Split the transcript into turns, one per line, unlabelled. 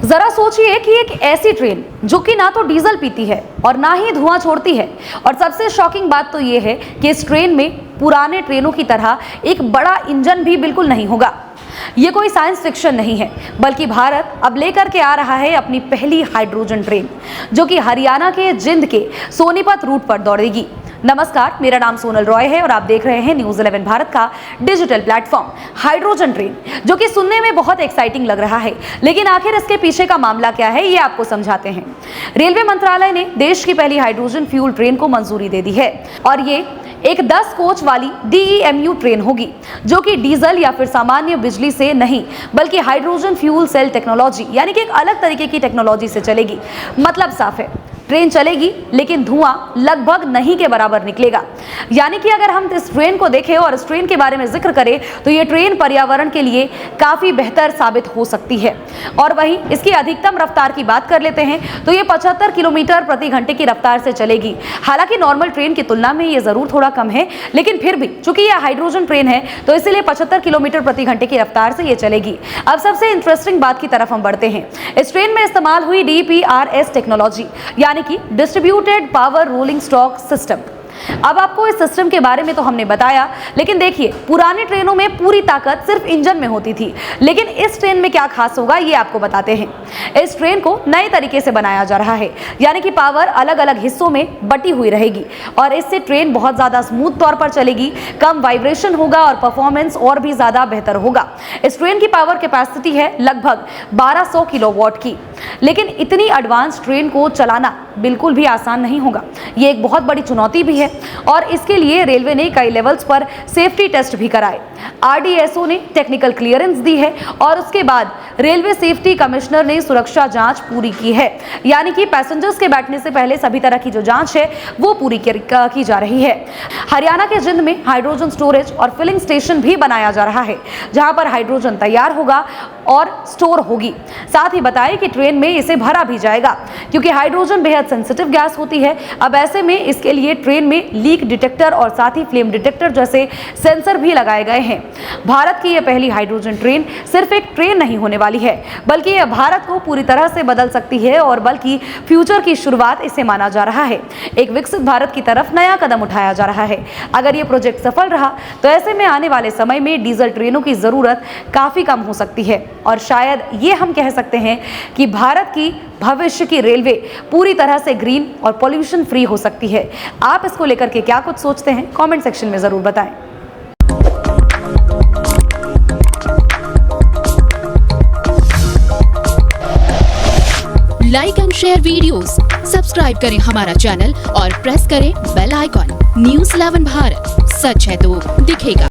जरा सोचिए कि एक ऐसी ट्रेन जो कि ना तो डीजल पीती है और ना ही धुआं छोड़ती है, और सबसे शॉकिंग बात तो ये है कि इस ट्रेन में पुराने ट्रेनों की तरह एक बड़ा इंजन भी बिल्कुल नहीं होगा। ये कोई साइंस फिक्शन नहीं है, बल्कि भारत अब लेकर के आ रहा है अपनी पहली हाइड्रोजन ट्रेन, जो कि हरियाणा के जिंद के सोनीपत रूट पर दौड़ेगी। नमस्कार, मेरा नाम सोनल रॉय है और आप देख रहे हैं न्यूज़ 11 भारत का डिजिटल प्लेटफॉर्म। हाइड्रोजन ट्रेन, जो कि सुनने में बहुत एक्साइटिंग लग रहा है, लेकिन आखिर इसके पीछे का मामला क्या है, ये आपको समझाते हैं। रेलवे मंत्रालय ने देश की पहली हाइड्रोजन फ्यूल ट्रेन को मंजूरी दे दी है, और ये एक 10 कोच वाली DEMU ट्रेन होगी, जो कि डीजल या फिर सामान्य बिजली से नहीं, बल्कि हाइड्रोजन फ्यूल सेल टेक्नोलॉजी यानी कि एक अलग तरीके की टेक्नोलॉजी से चलेगी। मतलब साफ है, ट्रेन चलेगी लेकिन धुआं लगभग नहीं के बराबर निकलेगा। यानी कि अगर हम इस ट्रेन को देखें और इस ट्रेन के बारे में जिक्र करें तो ये ट्रेन पर्यावरण के लिए काफी बेहतर साबित हो सकती है। और वहीं इसकी अधिकतम रफ्तार की बात कर लेते हैं तो ये 75 किलोमीटर प्रति घंटे की रफ्तार से चलेगी। हालांकि नॉर्मल ट्रेन की तुलना में ये जरूर थोड़ा कम है, लेकिन फिर भी चूंकि यह हाइड्रोजन ट्रेन है तो इसीलिए 75 किलोमीटर प्रति घंटे की रफ्तार से ये चलेगी। अब सबसे इंटरेस्टिंग बात की तरफ हम बढ़ते हैं। इस ट्रेन में इस्तेमाल हुई DPRS टेक्नोलॉजी यानी कि distributed power rolling stock system. अब आपको इस सिस्टम के बारे में तो हमने बताया, लेकिन देखिए, पुरानी ट्रेनों में पूरी ताकत सिर्फ इंजन में होती थी, लेकिन इस ट्रेन में क्या खास होगा ये आपको बताते हैं। इस ट्रेन को नए तरीके से बनाया जा रहा है, यानी कि पावर अलग अलग हिस्सों में बटी हुई रहेगी, और इससे ट्रेन बहुत ज्यादा स्मूथ तौर पर चलेगी, कम वाइब्रेशन होगा और परफॉर्मेंस और भी ज्यादा बेहतर होगा। इस ट्रेन की पावर कैपेसिटी है लगभग 1200 किलोवाट की, लेकिन इतनी एडवांस ट्रेन को चलाना बिल्कुल भी आसान नहीं होगा। ये एक बहुत बड़ी चुनौती भी है, और इसके लिए रेलवे ने कई लेवल्स पर सेफ्टी टेस्ट भी कराए। RDSO ने टेक्निकल क्लियरेंस दी है, और उसके बाद रेलवे सेफ्टी कमिश्नर ने सुरक्षा जांच पूरी की है, यानी कि पैसेंजर्स के बैठने से पहले सभी तरह की जो जांच है वो पूरी की जा रही है। हरियाणा के जिंद में हाइड्रोजन स्टोरेज और फिलिंग स्टेशन भी बनाया जा रहा है, जहां पर हाइड्रोजन तैयार होगा और स्टोर होगी। साथ ही बताएं कि ट्रेन में इसे भरा भी जाएगा, क्योंकि हाइड्रोजन बेहद सेंसिटिव गैस होती है। अब ऐसे में इसके लिए ट्रेन में लीक डिटेक्टर और साथ ही फ्लेम डिटेक्टर जैसे सेंसर भी लगाए गए हैं। भारत की यह पहली हाइड्रोजन ट्रेन सिर्फ एक ट्रेन नहीं होने वाली है, बल्कि यह भारत को पूरी तरह से बदल सकती है, और बल्कि फ्यूचर की शुरुआत इसे माना जा रहा है। एक विकसित भारत की तरफ नया कदम उठाया जा रहा है। अगर यह प्रोजेक्ट सफल रहा तो ऐसे में आने वाले समय में डीजल ट्रेनों की जरूरत काफी कम हो सकती है, और शायद ये हम कह सकते हैं कि भारत की भविष्य की रेलवे पूरी तरह से ग्रीन और पॉल्यूशन फ्री हो सकती है। आप इसको लेकर के क्या कुछ सोचते हैं, कमेंट सेक्शन में जरूर बताएं।
Like and share videos, subscribe करें हमारा चैनल और प्रेस करें बेल आइकॉन। न्यूज़ 11 भारत, सच है तो दिखेगा।